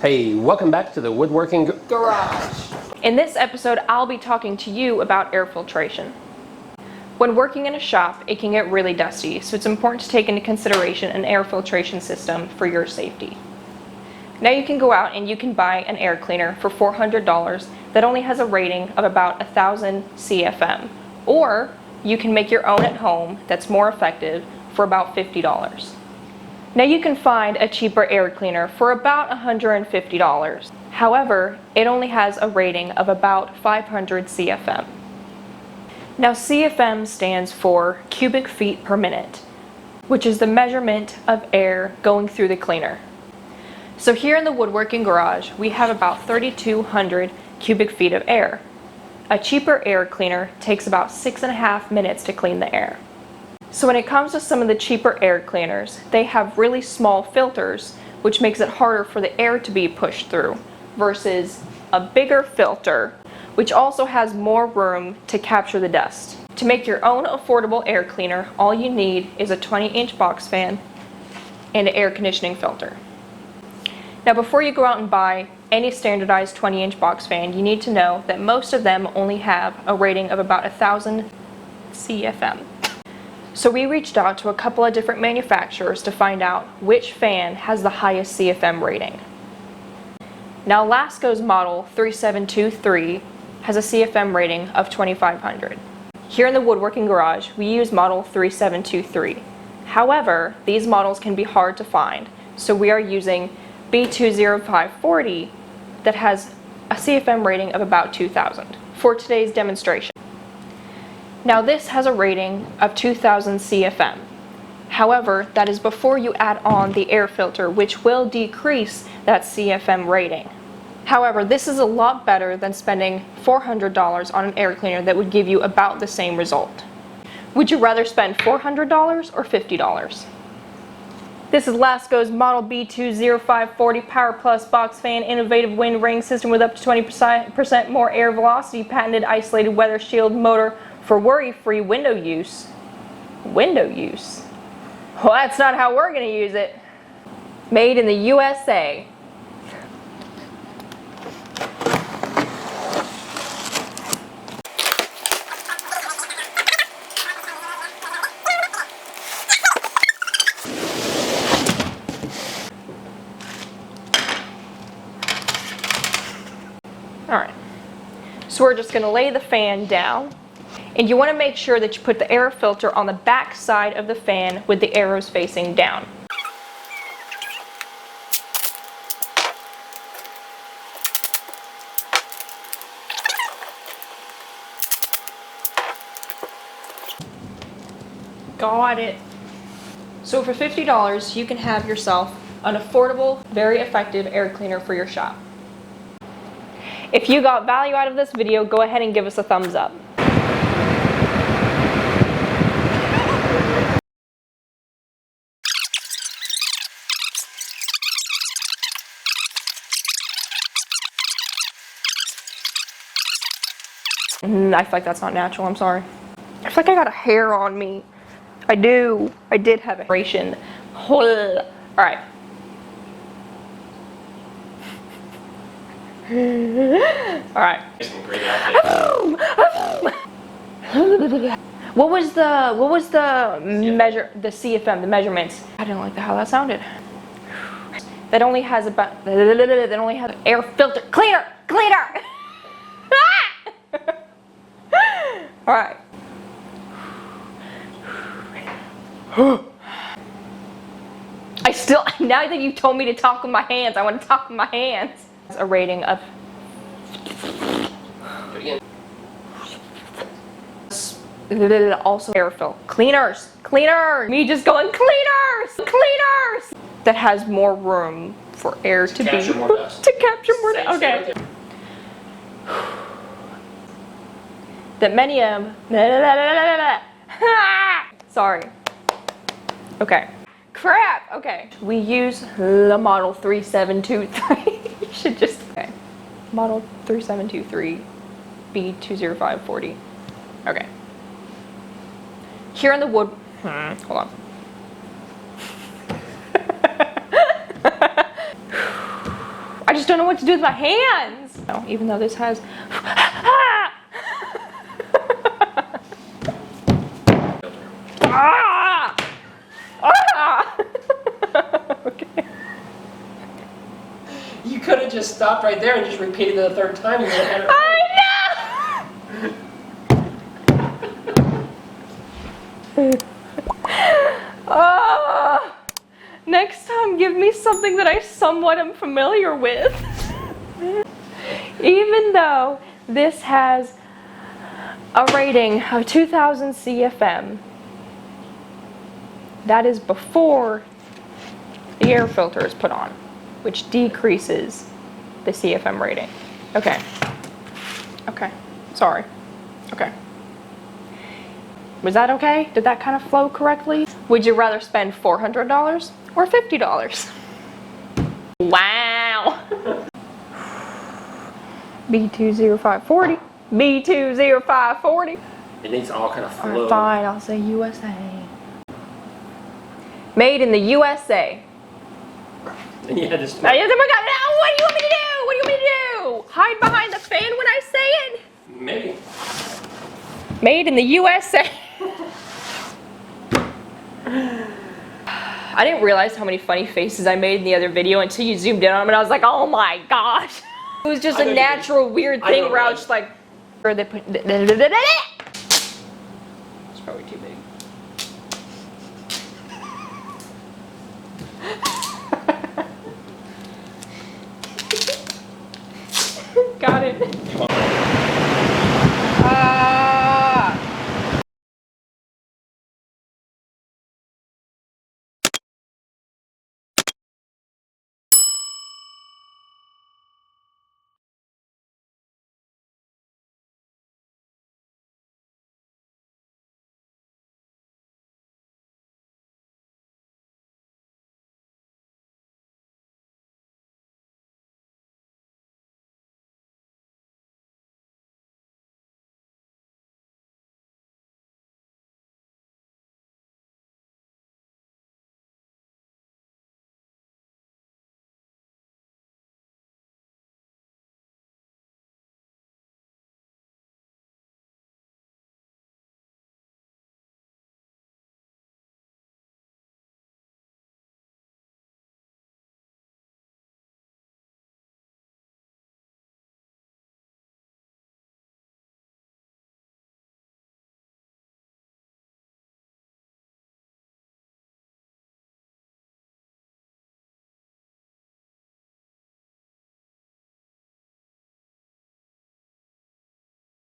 Hey, welcome back to the Woodworking Garage. In this episode, I'll be talking to you about air filtration. When working in a shop, it can get really dusty, so it's important to take into consideration an air filtration system for your safety. Now you can go out and you can buy an air cleaner for $400 that only has a rating of about 1,000 CFM. Or you can make your own at home that's more effective for about $50. Now you can find a cheaper air cleaner for about $150. However, it only has a rating of about 500 CFM. Now CFM stands for cubic feet per minute, which is the measurement of air going through the cleaner. So here in the Woodworking Garage, we have about 3,200 cubic feet of air. A cheaper air cleaner takes about 6.5 minutes to clean the air. So when it comes to some of the cheaper air cleaners, they have really small filters, which makes it harder for the air to be pushed through, versus a bigger filter, which also has more room to capture the dust. To make your own affordable air cleaner, all you need is a 20-inch box fan and an air conditioning filter. Now before you go out and buy any standardized 20-inch box fan, you need to know that most of them only have a rating of about 1,000 CFM. So we reached out to a couple of different manufacturers to find out which fan has the highest CFM rating. Now Lasko's model 3723 has a CFM rating of 2,500. Here in the Woodworking Garage, we use model 3723. However, these models can be hard to find, so we are using B20540 that has a CFM rating of about 2,000 for today's demonstration. Now this has a rating of 2,000 CFM. However, that is before you add on the air filter, which will decrease that CFM rating. However, this is a lot better than spending $400 on an air cleaner that would give you about the same result. Would you rather spend $400 or $50? This is Lasko's Model B20540 Power Plus Box Fan, innovative wind ring system with up to 20% more air velocity, patented isolated weather shield motor for worry-free window use. Window use? Well, that's not how we're going to use it. Made in the USA. Alright, so we're just going to lay the fan down, and you want to make sure that you put the air filter on the back side of the fan with the arrows facing down. Got it. So for $50, you can have yourself an affordable, very effective air cleaner for your shop. If you got value out of this video, go ahead and give us a thumbs up. I feel like that's not natural, I'm sorry. I feel like I got a hair on me. I do. I did have a ration. Alright. Alright. What was the CFM, the measurements? I didn't like how that sounded. That only has air filter cleaner. Alright. Now that you've told me to talk with my hands, I want to talk with my hands. A rating of also air fill. Cleaners. Me just going cleaners. That has more room for air to capture more dust. Okay. That many of sorry. Okay. Crap! Okay. We use the model 3723. You should just okay. Model 3723 B20540. Okay. Here in the wood hold on. I just don't know what to do with my hands. No, even though this has. Ah! Ah! Okay. You could have just stopped right there and just repeated it the third time. You would have had it right. I know! Next time, give me something that I somewhat am familiar with. Even though this has a rating of 2000 CFM, that is before the air filter is put on, which decreases the CFM rating. Okay. Okay. Sorry. Okay. Was that okay? Did that kind of flow correctly? Would you rather spend $400 or $50? Wow. B20540. B20540. It needs all kind of flow. Alright, fine, I'll say USA. Made in the USA. And you had to Now, yes, oh my God, now what do you want me to do? What do you want me to do? Hide behind the fan when I say it? Maybe. Made in the USA. I didn't realize how many funny faces I made in the other video until you zoomed in on them and I was like, oh my gosh. It was just a natural weird thing where I was just like, or they put, it's probably too big. Got it.